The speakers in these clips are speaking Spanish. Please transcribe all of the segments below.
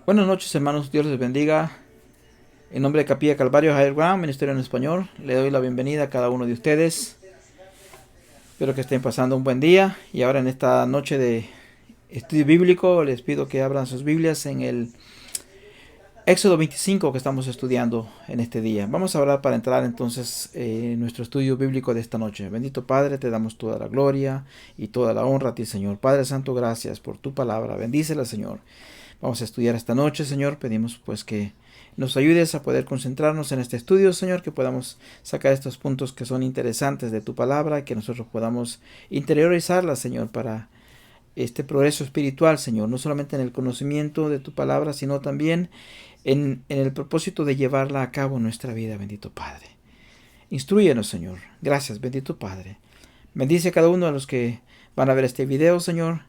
Buenas noches, hermanos. Dios les bendiga. En nombre de Capilla Calvario, Javier Graham, Ministerio en Español, le doy la bienvenida a cada uno de ustedes. Espero que estén pasando un buen día. Y ahora en esta noche de estudio bíblico, les pido que abran sus Biblias en el Éxodo 25 que estamos estudiando en este día. Vamos a orar para entrar entonces en nuestro estudio bíblico de esta noche. Bendito Padre, te damos toda la gloria y toda la honra a ti, Señor. Padre Santo, gracias por tu palabra. Bendícela, Señor. Vamos a estudiar esta noche, Señor. Pedimos pues que nos ayudes a poder concentrarnos en este estudio, Señor, que podamos sacar estos puntos que son interesantes de tu palabra, que nosotros podamos interiorizarla, Señor, para este progreso espiritual, Señor, no solamente en el conocimiento de tu palabra, sino también en el propósito de llevarla a cabo en nuestra vida, bendito Padre. Instrúyenos, Señor. Gracias, bendito Padre. Bendice a cada uno de los que van a ver este video, Señor,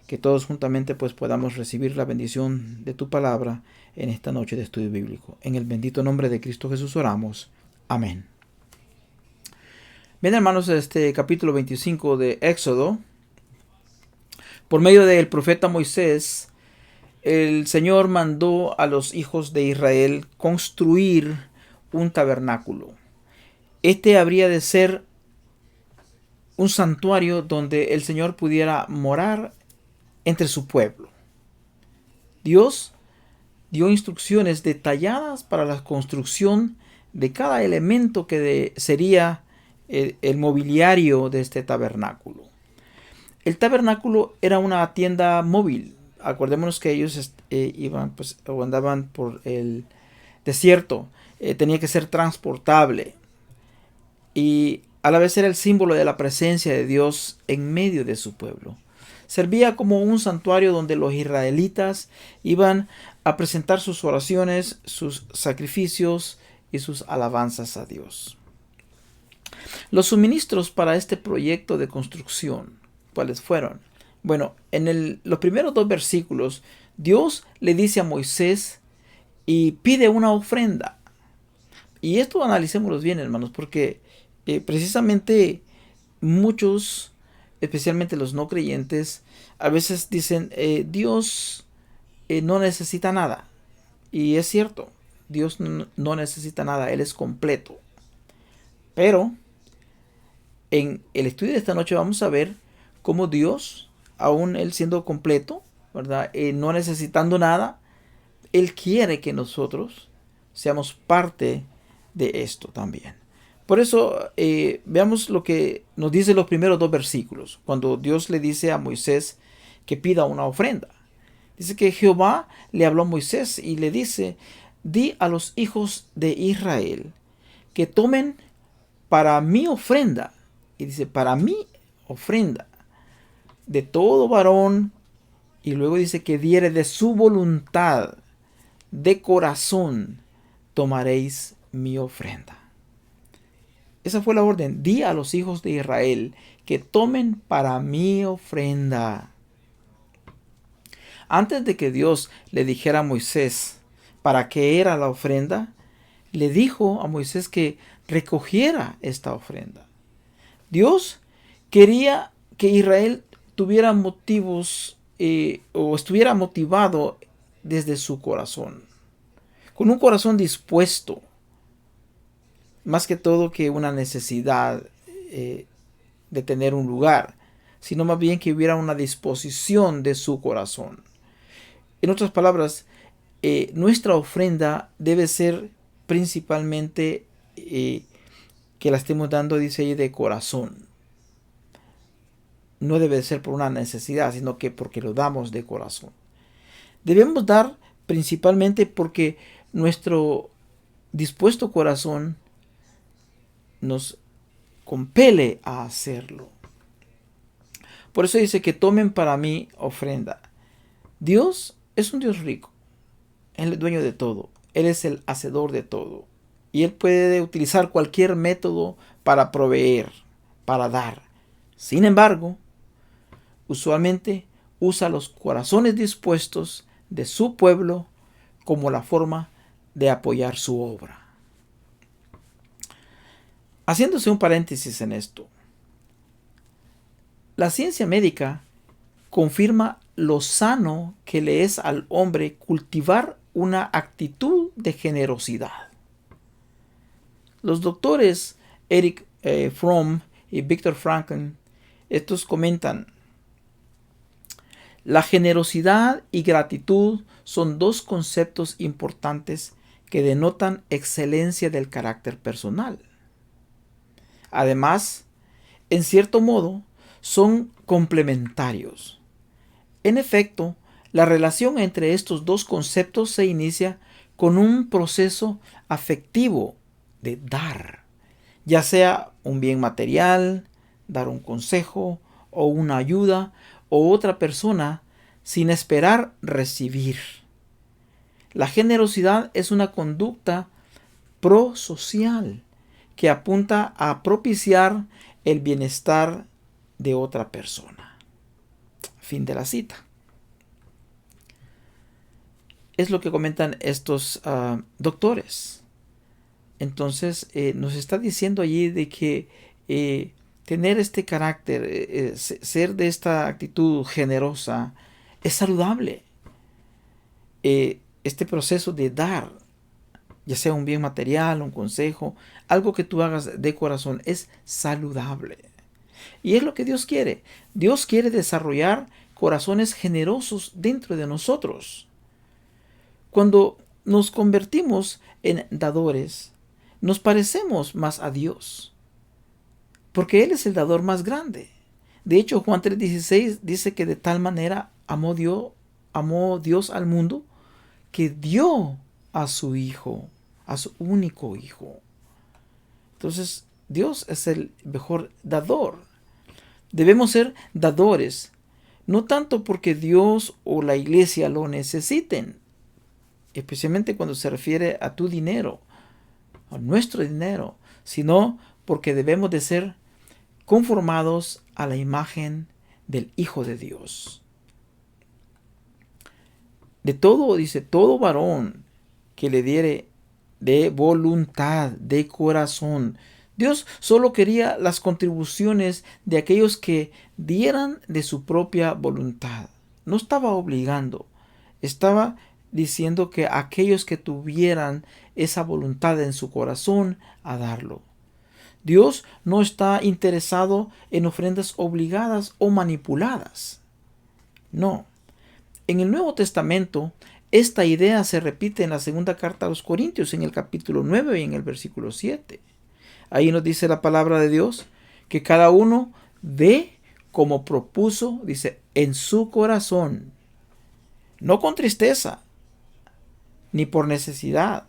que todos juntamente pues podamos recibir la bendición de tu palabra en esta noche de estudio bíblico. En el bendito nombre de Cristo Jesús oramos. Amén. Bien, hermanos, este capítulo 25 de Éxodo, por medio del profeta Moisés, el Señor mandó a los hijos de Israel construir un tabernáculo. Este habría de ser un santuario donde el Señor pudiera morar entre su pueblo. Dios dio instrucciones detalladas para la construcción de cada elemento que sería el mobiliario de este tabernáculo. El tabernáculo era una tienda móvil. Acordémonos que ellos iban pues, o andaban por el desierto. Tenía que ser transportable. Y a la vez era el símbolo de la presencia de Dios en medio de su pueblo. Servía como un santuario donde los israelitas iban a presentar sus oraciones, sus sacrificios y sus alabanzas a Dios. Los suministros para este proyecto de construcción, ¿cuáles fueron? Bueno, en los primeros 2 versículos, Dios le dice a Moisés y pide una ofrenda. Y esto analicémoslo bien, hermanos, porque precisamente muchos, especialmente los no creyentes, a veces dicen, Dios no necesita nada. Y es cierto, Dios no necesita nada, Él es completo. Pero en el estudio de esta noche vamos a ver cómo Dios, aún Él siendo completo, ¿verdad? No necesitando nada, Él quiere que nosotros seamos parte de esto también. Por eso veamos lo que nos dice los primeros 2 versículos, cuando Dios le dice a Moisés que pida una ofrenda. Dice que Jehová le habló a Moisés y le dice, di a los hijos de Israel que tomen para mi ofrenda, y dice, para mi ofrenda, de todo varón, y luego dice que diere de su voluntad, de corazón, tomaréis mi ofrenda. Esa fue la orden. Di a los hijos de Israel que tomen para mi ofrenda. Antes de que Dios le dijera a Moisés para qué era la ofrenda, le dijo a Moisés que recogiera esta ofrenda. Dios quería que Israel tuviera motivos o estuviera motivado desde su corazón, con un corazón dispuesto, más que todo que una necesidad de tener un lugar, sino más bien que hubiera una disposición de su corazón. En otras palabras, nuestra ofrenda debe ser principalmente que la estemos dando, dice ahí, de corazón. No debe ser por una necesidad, sino que porque lo damos de corazón. Debemos dar principalmente porque nuestro dispuesto corazón nos compele a hacerlo. Por eso dice que tomen para mí ofrenda. Dios es un Dios rico. Él es el dueño de todo. Él es el hacedor de todo. Y Él puede utilizar cualquier método para proveer, para dar. Sin embargo, usualmente usa los corazones dispuestos de su pueblo como la forma de apoyar su obra. Haciéndose un paréntesis en esto, la ciencia médica confirma lo sano que le es al hombre cultivar una actitud de generosidad. Los doctores Eric Fromm y Viktor Frankl, estos comentan: la generosidad y gratitud son dos conceptos importantes que denotan excelencia del carácter personal. Además, en cierto modo, son complementarios. En efecto, la relación entre estos dos conceptos se inicia con un proceso afectivo de dar, ya sea un bien material, dar un consejo o una ayuda o otra persona sin esperar recibir. La generosidad es una conducta prosocial que apunta a propiciar el bienestar de otra persona. Fin de la cita. Es lo que comentan estos doctores. Entonces nos está diciendo allí de que tener este carácter, ser de esta actitud generosa, es saludable. Este proceso de dar, ya sea un bien material, un consejo, algo que tú hagas de corazón, es saludable. Y es lo que Dios quiere. Dios quiere desarrollar corazones generosos dentro de nosotros. Cuando nos convertimos en dadores, nos parecemos más a Dios, porque Él es el dador más grande. De hecho, Juan 3:16 dice que de tal manera amó Dios al mundo, que dio a su Hijo, a su único Hijo. Entonces, Dios es el mejor dador. Debemos ser dadores, no tanto porque Dios o la iglesia lo necesiten, especialmente cuando se refiere a tu dinero, a nuestro dinero, sino porque debemos de ser conformados a la imagen del Hijo de Dios. De todo, dice, todo varón que le diere de voluntad, de corazón. Dios solo quería las contribuciones de aquellos que dieran de su propia voluntad. No estaba obligando, estaba diciendo que aquellos que tuvieran esa voluntad en su corazón a darlo. Dios no está interesado en ofrendas obligadas o manipuladas. No. En el Nuevo Testamento, esta idea se repite en la segunda carta a los Corintios, en el capítulo 9 y en el versículo 7. Ahí nos dice la palabra de Dios que cada uno dé como propuso, dice, en su corazón, no con tristeza, ni por necesidad.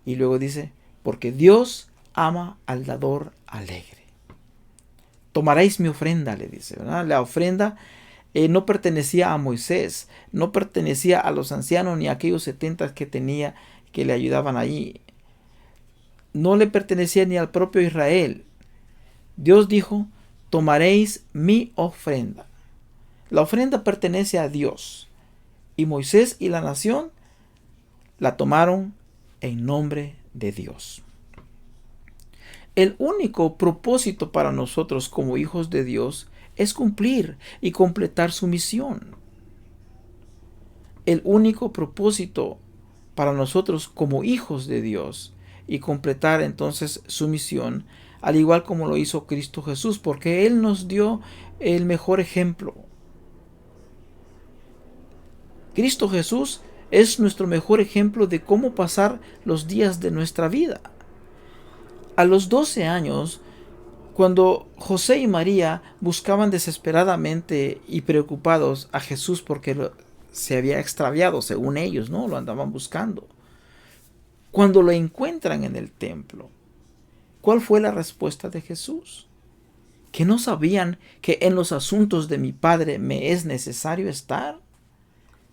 Y luego dice, porque Dios ama al dador alegre. Tomaréis mi ofrenda, le dice, ¿verdad? La ofrenda no pertenecía a Moisés, no pertenecía a los ancianos ni a aquellos 70 que tenía que le ayudaban allí. No le pertenecía ni al propio Israel. Dios dijo, tomaréis mi ofrenda. La ofrenda pertenece a Dios. Y Moisés y la nación la tomaron en nombre de Dios. El único propósito para nosotros como hijos de Dios es cumplir y completar su misión. El único propósito para nosotros como hijos de Dios y completar entonces su misión, al igual como lo hizo Cristo Jesús, porque Él nos dio el mejor ejemplo. Cristo Jesús es nuestro mejor ejemplo de cómo pasar los días de nuestra vida. A los 12 años, cuando José y María buscaban desesperadamente y preocupados a Jesús porque se había extraviado, según ellos, ¿no? Lo andaban buscando. Cuando lo encuentran en el templo, ¿cuál fue la respuesta de Jesús? ¿Que no sabían que en los asuntos de mi Padre me es necesario estar?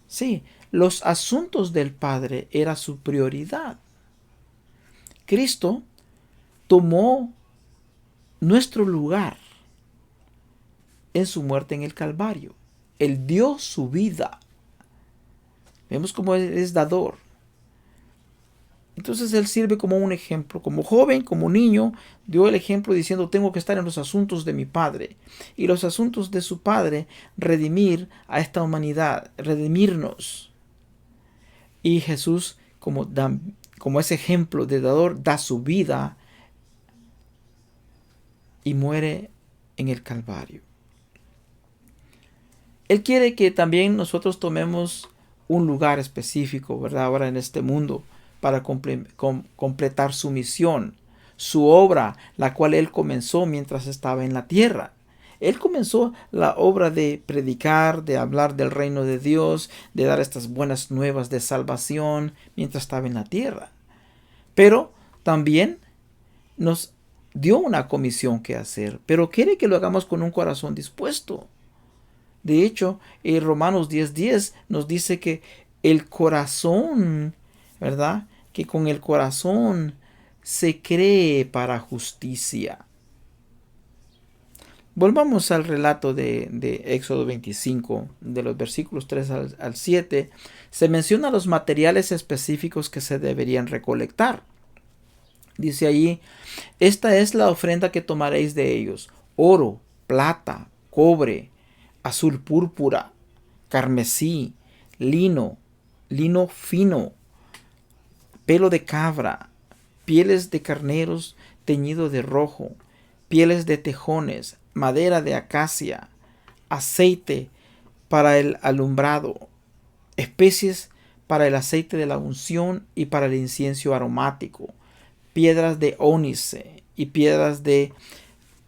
Sí, los asuntos del Padre era su prioridad. Cristo tomó nuestro lugar en su muerte en el Calvario. Él dio su vida. Vemos cómo Él es dador. Entonces él sirve como un ejemplo, como joven, como niño, dio el ejemplo diciendo tengo que estar en los asuntos de mi padre y los asuntos de su padre, redimir a esta humanidad, redimirnos. Y Jesús como ese ejemplo de dador da su vida y muere en el Calvario. Él quiere que también nosotros tomemos un lugar específico, ¿verdad? Ahora en este mundo, para completar su misión, su obra, la cual Él comenzó mientras estaba en la tierra. Él comenzó la obra de predicar, de hablar del reino de Dios, de dar estas buenas nuevas de salvación mientras estaba en la tierra. Pero también nos dio una comisión que hacer, pero quiere que lo hagamos con un corazón dispuesto. De hecho, Romanos 10:10 nos dice que el corazón, ¿verdad? Que con el corazón se cree para justicia. Volvamos al relato de Éxodo 25, de los versículos 3 al 7. Se menciona los materiales específicos que se deberían recolectar. Dice allí, esta es la ofrenda que tomaréis de ellos: oro, plata, cobre, azul púrpura, carmesí, lino fino, pelo de cabra, pieles de carneros teñido de rojo, pieles de tejones, madera de acacia, aceite para el alumbrado, especies para el aceite de la unción y para el incienso aromático, piedras de ónice y piedras de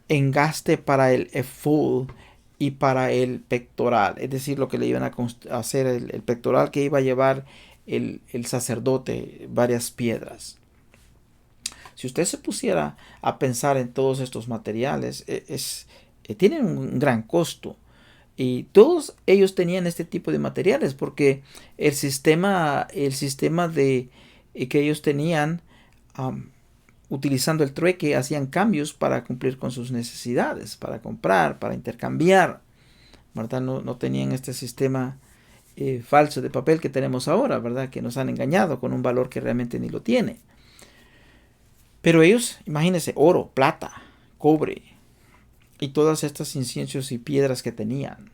engaste para el efod y para el pectoral, es decir, lo que le iban a hacer el pectoral que iba a llevar el sacerdote, varias piedras. Si usted se pusiera a pensar en todos estos materiales, tienen un gran costo. Y todos ellos tenían este tipo de materiales porque el sistema de que ellos tenían, utilizando el trueque, hacían cambios para cumplir con sus necesidades, para comprar, para intercambiar, ¿verdad? No tenían este sistema falso de papel que tenemos ahora, ¿verdad? Que nos han engañado con un valor que realmente ni lo tiene. Pero ellos, imagínense, oro, plata, cobre y todas estas inciensos y piedras que tenían.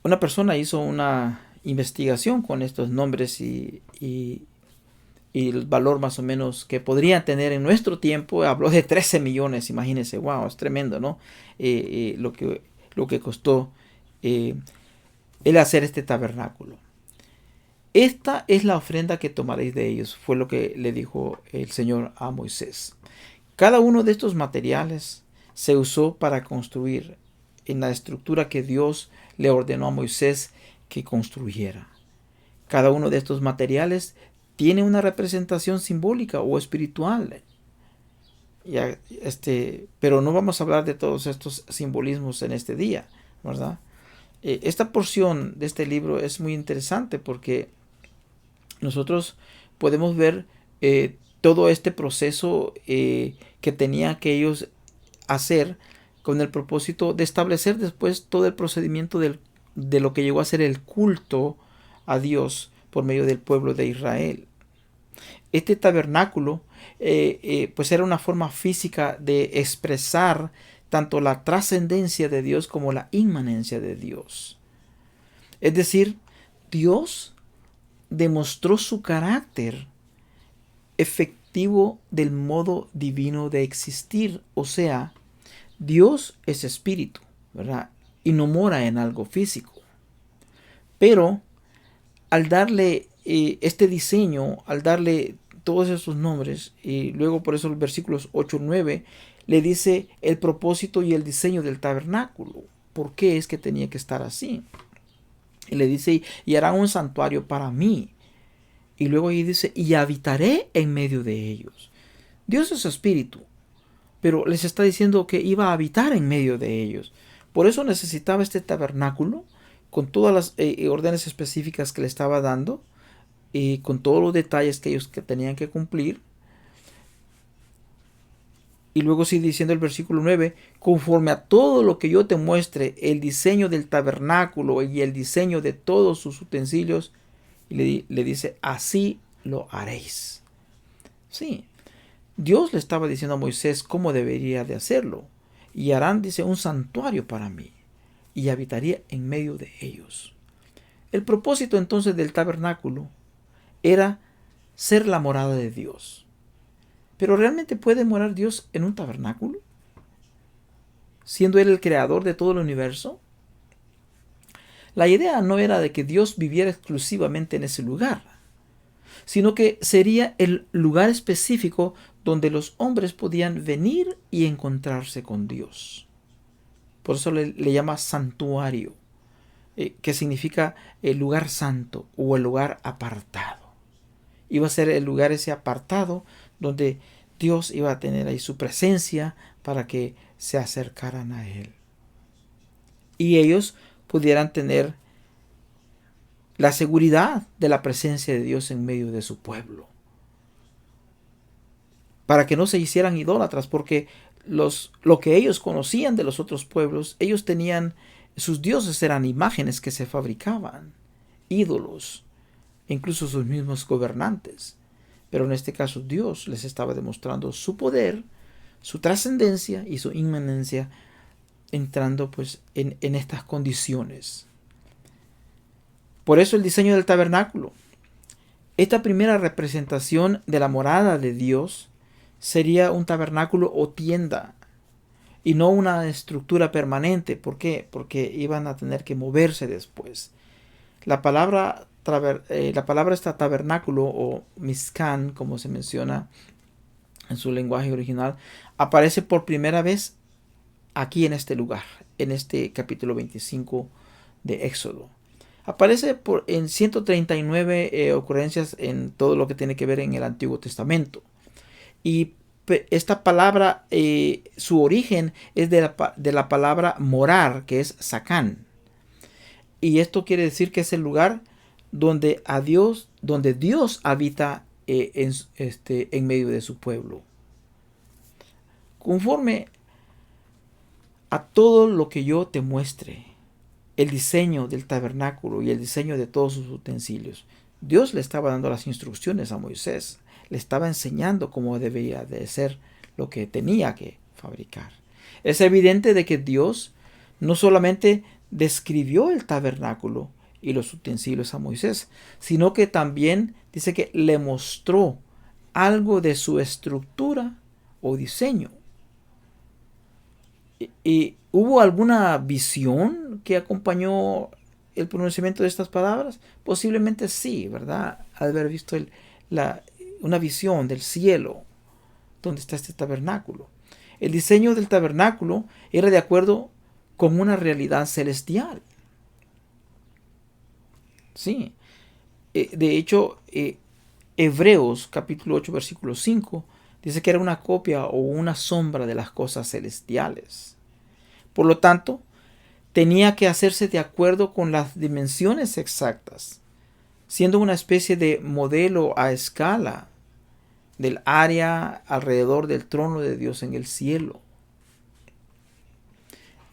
Una persona hizo una investigación con estos nombres y el valor más o menos que podrían tener en nuestro tiempo. Habló de 13 millones, imagínense, wow, es tremendo, ¿no? Lo que costó el hacer este tabernáculo. Esta es la ofrenda que tomaréis de ellos, fue lo que le dijo el Señor a Moisés. Cada uno de estos materiales se usó para construir en la estructura que Dios le ordenó a Moisés que construyera. Cada uno de estos materiales tiene una representación simbólica o espiritual. Pero no vamos a hablar de todos estos simbolismos en este día, ¿verdad? Esta porción de este libro es muy interesante porque nosotros podemos ver todo este proceso que tenían que ellos hacer con el propósito de establecer después todo el procedimiento de lo que llegó a ser el culto a Dios por medio del pueblo de Israel. Este tabernáculo pues era una forma física de expresar tanto la trascendencia de Dios como la inmanencia de Dios. Es decir, Dios demostró su carácter efectivo del modo divino de existir. O sea, Dios es espíritu, ¿verdad? Y no mora en algo físico. Pero al darle este diseño, al darle todos esos nombres, y luego por eso los versículos 8 y 9 le dice el propósito y el diseño del tabernáculo. ¿Por qué es que tenía que estar así? Y le dice, y hará un santuario para mí. Y luego ahí dice, y habitaré en medio de ellos. Dios es espíritu, pero les está diciendo que iba a habitar en medio de ellos. Por eso necesitaba este tabernáculo, con todas las órdenes específicas que le estaba dando, y con todos los detalles que ellos tenían que cumplir. Y luego sigue diciendo el versículo 9, conforme a todo lo que yo te muestre, el diseño del tabernáculo y el diseño de todos sus utensilios, Y le dice, así lo haréis. Sí, Dios le estaba diciendo a Moisés cómo debería de hacerlo. Y harán, dice, un santuario para mí, y habitaría en medio de ellos. El propósito entonces del tabernáculo era ser la morada de Dios. Pero ¿realmente puede morar Dios en un tabernáculo? Siendo Él el creador de todo el universo. La idea no era de que Dios viviera exclusivamente en ese lugar, sino que sería el lugar específico donde los hombres podían venir y encontrarse con Dios. Por eso le llama santuario, que significa el lugar santo o el lugar apartado. Iba a ser el lugar ese apartado donde Dios iba a tener ahí su presencia para que se acercaran a Él. Y ellos pudieran tener la seguridad de la presencia de Dios en medio de su pueblo. Para que no se hicieran idólatras, porque lo que ellos conocían de los otros pueblos, ellos tenían, sus dioses eran imágenes que se fabricaban, ídolos, incluso sus mismos gobernantes. Pero en este caso Dios les estaba demostrando su poder, su trascendencia y su inmanencia, entrando pues en estas condiciones. Por eso el diseño del tabernáculo. Esta primera representación de la morada de Dios sería un tabernáculo o tienda y no una estructura permanente. ¿Por qué? Porque iban a tener que moverse después. La palabra está tabernáculo o mishkan, como se menciona en su lenguaje original, aparece por primera vez aquí en este lugar, en este capítulo 25 de Éxodo. Aparece en 139 ocurrencias en todo lo que tiene que ver en el Antiguo Testamento. Y esta palabra, su origen es de la palabra morar, que es sacán. Y esto quiere decir que es el lugar donde Dios habita en medio de su pueblo. Conforme a todo lo que yo te muestre, el diseño del tabernáculo y el diseño de todos sus utensilios, Dios le estaba dando las instrucciones a Moisés, le estaba enseñando cómo debía de ser lo que tenía que fabricar. Es evidente de que Dios no solamente describió el tabernáculo y los utensilios a Moisés, sino que también dice que le mostró algo de su estructura o diseño. ¿Y hubo alguna visión que acompañó el pronunciamiento de estas palabras? Posiblemente sí, ¿verdad? Al haber visto una visión del cielo donde está este tabernáculo. El diseño del tabernáculo era de acuerdo con una realidad celestial. Sí. De hecho, Hebreos capítulo 8 versículo 5 dice que era una copia o una sombra de las cosas celestiales. Por lo tanto, tenía que hacerse de acuerdo con las dimensiones exactas, siendo una especie de modelo a escala del área alrededor del trono de Dios en el cielo.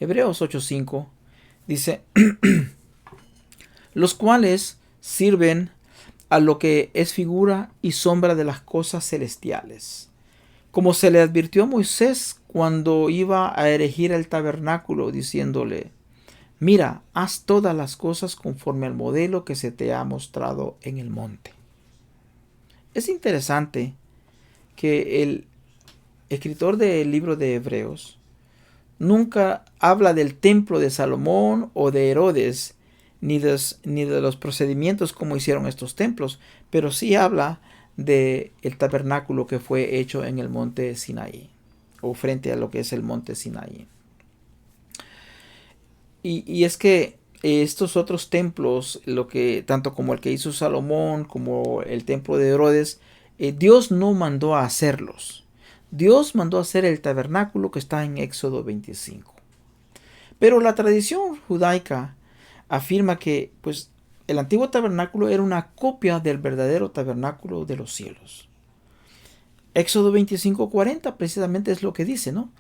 Hebreos 8:5 dice, los cuales sirven a lo que es figura y sombra de las cosas celestiales, como se le advirtió a Moisés cuando iba a erigir el tabernáculo, diciéndole, mira, haz todas las cosas conforme al modelo que se te ha mostrado en el monte. Es interesante que el escritor del libro de Hebreos nunca habla del templo de Salomón o de Herodes, ni de los procedimientos como hicieron estos templos, pero sí habla del tabernáculo que fue hecho en el monte Sinaí, o frente a lo que es el monte Sinaí. Y es que estos otros templos, tanto como el que hizo Salomón, como el templo de Herodes, Dios no mandó a hacerlos. Dios mandó a hacer el tabernáculo que está en Éxodo 25. Pero la tradición judaica afirma que pues, el antiguo tabernáculo era una copia del verdadero tabernáculo de los cielos. Éxodo 25:40 precisamente es lo que dice, ¿no?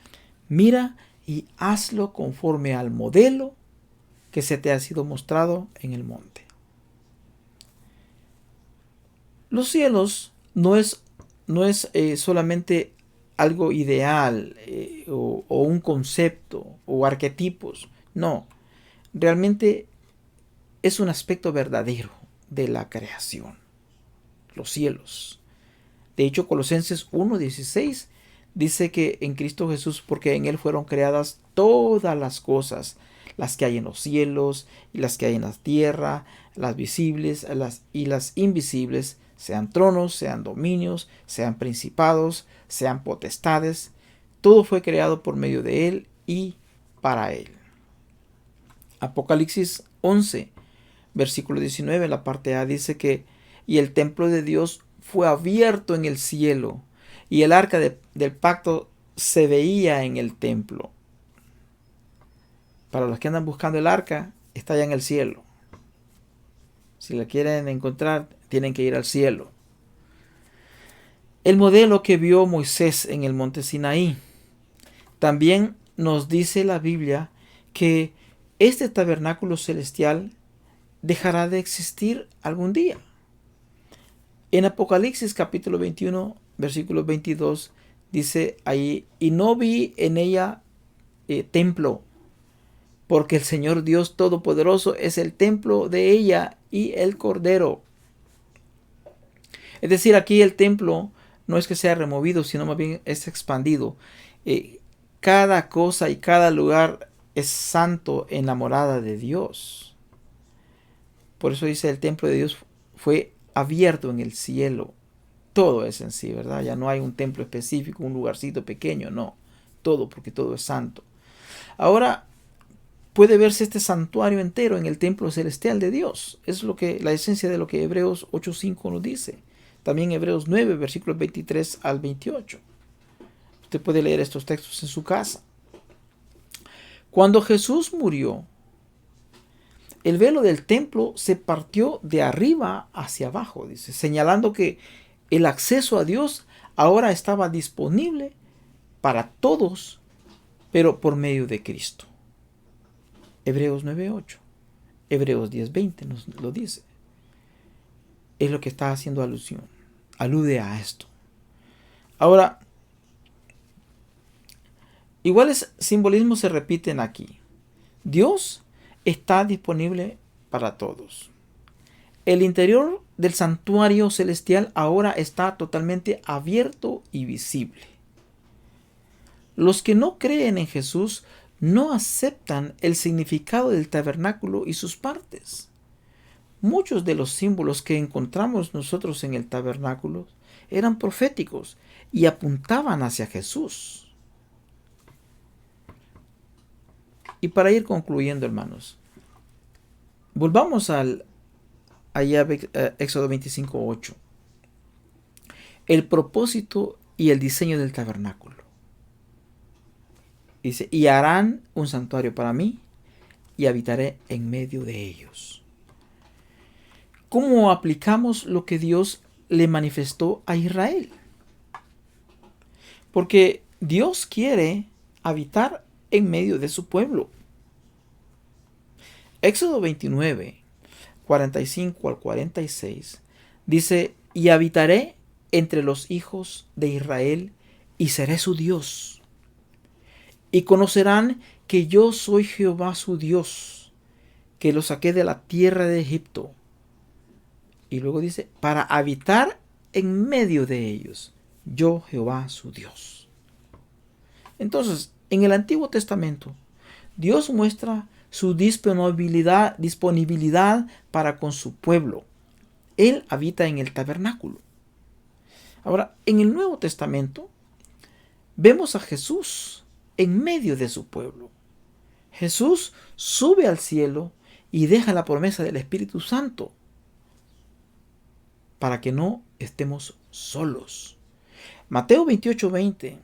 Mira y hazlo conforme al modelo que se te ha sido mostrado en el monte. Los cielos no es solamente algo ideal o un concepto o arquetipos. No, realmente es un aspecto verdadero de la creación, los cielos. De hecho, Colosenses 1:16 dice que en Cristo Jesús, porque en Él fueron creadas todas las cosas, las que hay en los cielos y las que hay en la tierra, las visibles y las invisibles, sean tronos, sean dominios, sean principados, sean potestades. Todo fue creado por medio de Él y para Él. Apocalipsis 11, versículo 19, la parte A dice que y el templo de Dios fue abierto en el cielo y el arca del pacto se veía en el templo. Para los que andan buscando el arca, está allá en el cielo. Si la quieren encontrar, tienen que ir al cielo. El modelo que vio Moisés en el monte Sinaí. También nos dice la Biblia que este tabernáculo celestial dejará de existir algún día. En Apocalipsis capítulo 21, versículo 22, dice ahí, y no vi en ella templo, porque el Señor Dios Todopoderoso es el templo de ella y el Cordero. Es decir, aquí el templo no es que sea removido, sino más bien es expandido. Cada cosa y cada lugar es santo en la morada de Dios. Por eso dice el templo de Dios fue abierto en el cielo. Todo es en sí, ¿verdad? Ya no hay un templo específico, un lugarcito pequeño, no. Todo, porque todo es santo. Ahora puede verse este santuario entero en el templo celestial de Dios. Es la esencia de lo que Hebreos 8:5 nos dice. También Hebreos 9, versículos 23 al 28. Usted puede leer estos textos en su casa. Cuando Jesús murió, el velo del templo se partió de arriba hacia abajo, dice, señalando que el acceso a Dios ahora estaba disponible para todos, pero por medio de Cristo. Hebreos 9:8, Hebreos 10:20 nos lo dice. Es lo que está haciendo alusión, alude a esto. Ahora, iguales simbolismos se repiten aquí. Dios está disponible para todos. El interior del santuario celestial ahora está totalmente abierto y visible. Los que no creen en Jesús no aceptan el significado del tabernáculo y sus partes. Muchos de los símbolos que encontramos nosotros en el tabernáculo eran proféticos y apuntaban hacia Jesús. Y para ir concluyendo, hermanos, volvamos allá Éxodo 25:8. El propósito y el diseño del tabernáculo. Dice, y harán un santuario para mí y habitaré en medio de ellos. ¿Cómo aplicamos lo que Dios le manifestó a Israel? Porque Dios quiere habitar en medio de su pueblo. Éxodo 29, 45 al 46, dice, y habitaré entre los hijos de Israel y seré su Dios. Y conocerán que yo soy Jehová su Dios, que los saqué de la tierra de Egipto. Y luego dice, para habitar en medio de ellos, yo Jehová su Dios. Entonces, en el Antiguo Testamento, Dios muestra su disponibilidad para con su pueblo. Él habita en el tabernáculo. Ahora, en el Nuevo Testamento, vemos a Jesús en medio de su pueblo. Jesús sube al cielo y deja la promesa del Espíritu Santo para que no estemos solos. Mateo 28:20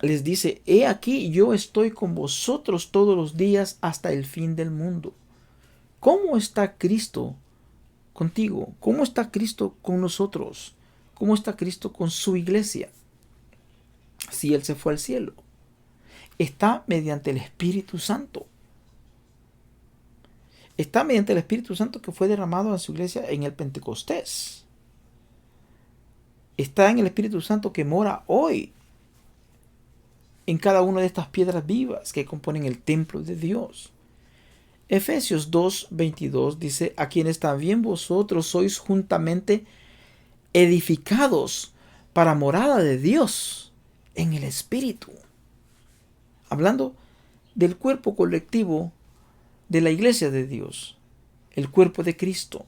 les dice, he aquí yo estoy con vosotros todos los días hasta el fin del mundo. ¿Cómo está Cristo contigo? ¿Cómo está Cristo con nosotros? ¿Cómo está Cristo con su iglesia? Si Él se fue al cielo, está mediante el Espíritu Santo. Está mediante el Espíritu Santo que fue derramado en su iglesia en el Pentecostés. está en el Espíritu Santo que mora hoy en cada una de estas piedras vivas que componen el templo de Dios. Efesios 2:22 dice: a quienes también vosotros sois juntamente edificados para morada de Dios en el Espíritu. Hablando del cuerpo colectivo de la iglesia de Dios, el cuerpo de Cristo,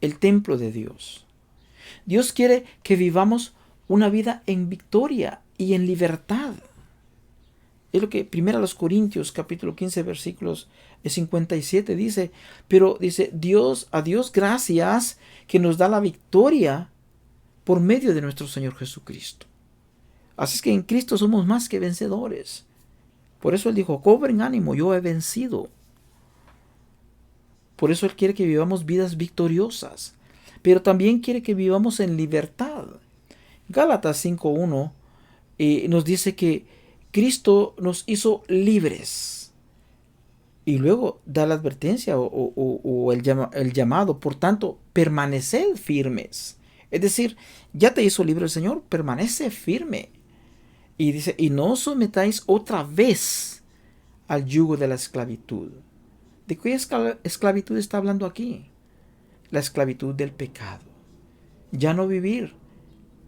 el templo de Dios. Dios quiere que vivamos una vida en victoria y en libertad. Es lo que 1 Corintios capítulo 15 versículos 57 dice. Pero dice: a Dios gracias que nos da la victoria por medio de nuestro Señor Jesucristo. Así es que en Cristo somos más que vencedores. Por eso Él dijo: cobren ánimo, yo he vencido. Por eso Él quiere que vivamos vidas victoriosas. Pero también quiere que vivamos en libertad. Gálatas 5:1 nos dice que Cristo nos hizo libres. Y luego da la advertencia o el llamado. Por tanto, permaneced firmes. Es decir, ya te hizo libre el Señor, permanece firme. Y dice: y no os sometáis otra vez al yugo de la esclavitud. ¿De qué esclavitud está hablando aquí? La esclavitud del pecado. Ya no vivir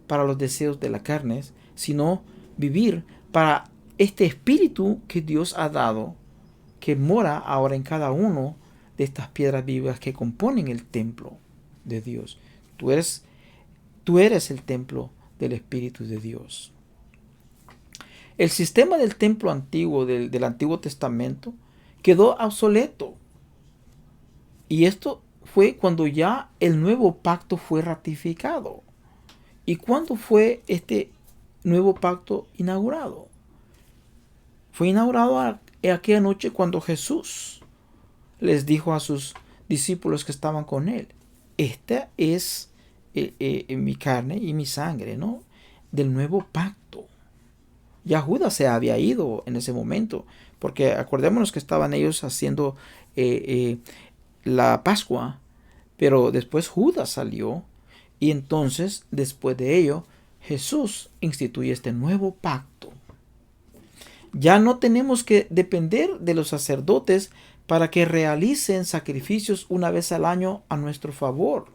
para los deseos de la carne, sino vivir para este espíritu que Dios ha dado, que mora ahora en cada uno de estas piedras vivas que componen el templo de Dios. Tú eres el templo del Espíritu de Dios. El sistema del templo antiguo, del Antiguo Testamento, quedó obsoleto. Y esto fue cuando ya el nuevo pacto fue ratificado. ¿Y cuándo fue este nuevo pacto inaugurado? Fue inaugurado aquella noche cuando Jesús les dijo a sus discípulos que estaban con él: esta es mi carne y mi sangre, ¿no?, del nuevo pacto. Ya Judas se había ido en ese momento, porque acordémonos que estaban ellos haciendo la Pascua, pero después Judas salió, y entonces después de ello Jesús instituye este nuevo pacto. Ya no tenemos que depender de los sacerdotes para que realicen sacrificios una vez al año a nuestro favor.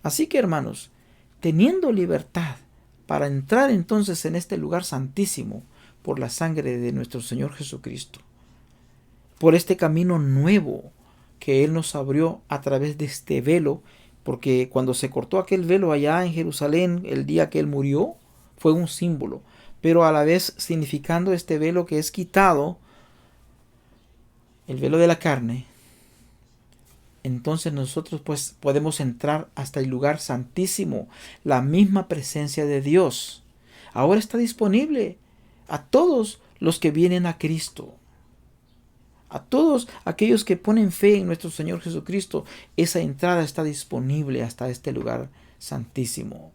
Así que, hermanos, teniendo libertad para entrar entonces en este lugar santísimo por la sangre de nuestro Señor Jesucristo, por este camino nuevo que Él nos abrió a través de este velo, porque cuando se cortó aquel velo allá en Jerusalén el día que Él murió, fue un símbolo, pero a la vez significando este velo que es quitado, el velo de la carne. Entonces nosotros pues podemos entrar hasta el lugar santísimo, la misma presencia de Dios. Ahora está disponible a todos los que vienen a Cristo. A todos aquellos que ponen fe en nuestro Señor Jesucristo, esa entrada está disponible hasta este lugar santísimo.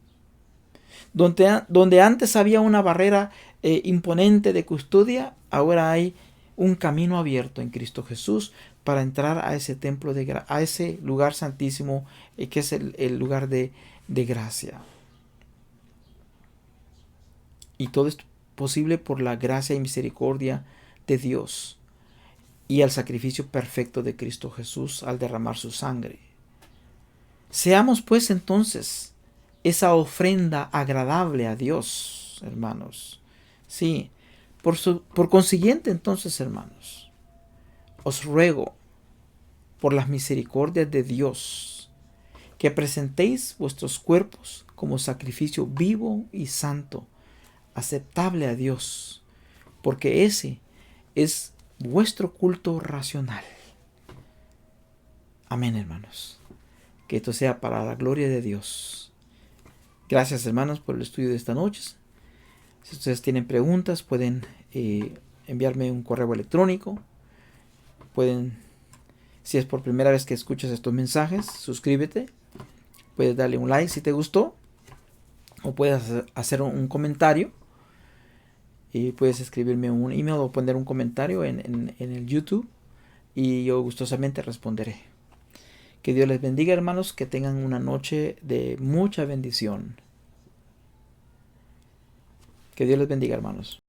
Donde antes había una barrera imponente de custodia, ahora hay un camino abierto en Cristo Jesús para entrar a ese templo, a ese lugar santísimo que es el lugar de gracia. Y todo es posible por la gracia y misericordia de Dios y al sacrificio perfecto de Cristo Jesús al derramar su sangre. Seamos pues entonces esa ofrenda agradable a Dios, hermanos. Sí, por consiguiente entonces, hermanos, os ruego por las misericordias de Dios que presentéis vuestros cuerpos como sacrificio vivo y santo, aceptable a Dios, porque ese es vuestro culto racional. Amén, hermanos. Que esto sea para la gloria de Dios. Gracias, hermanos, por el estudio de esta noche. Si ustedes tienen preguntas, pueden enviarme un correo electrónico. Pueden, si es por primera vez que escuchas estos mensajes, suscríbete. Puedes darle un like si te gustó. O puedes hacer un comentario. Y puedes escribirme un email o poner un comentario en el YouTube. Y yo gustosamente responderé. Que Dios les bendiga, hermanos, que tengan una noche de mucha bendición. Que Dios les bendiga, hermanos.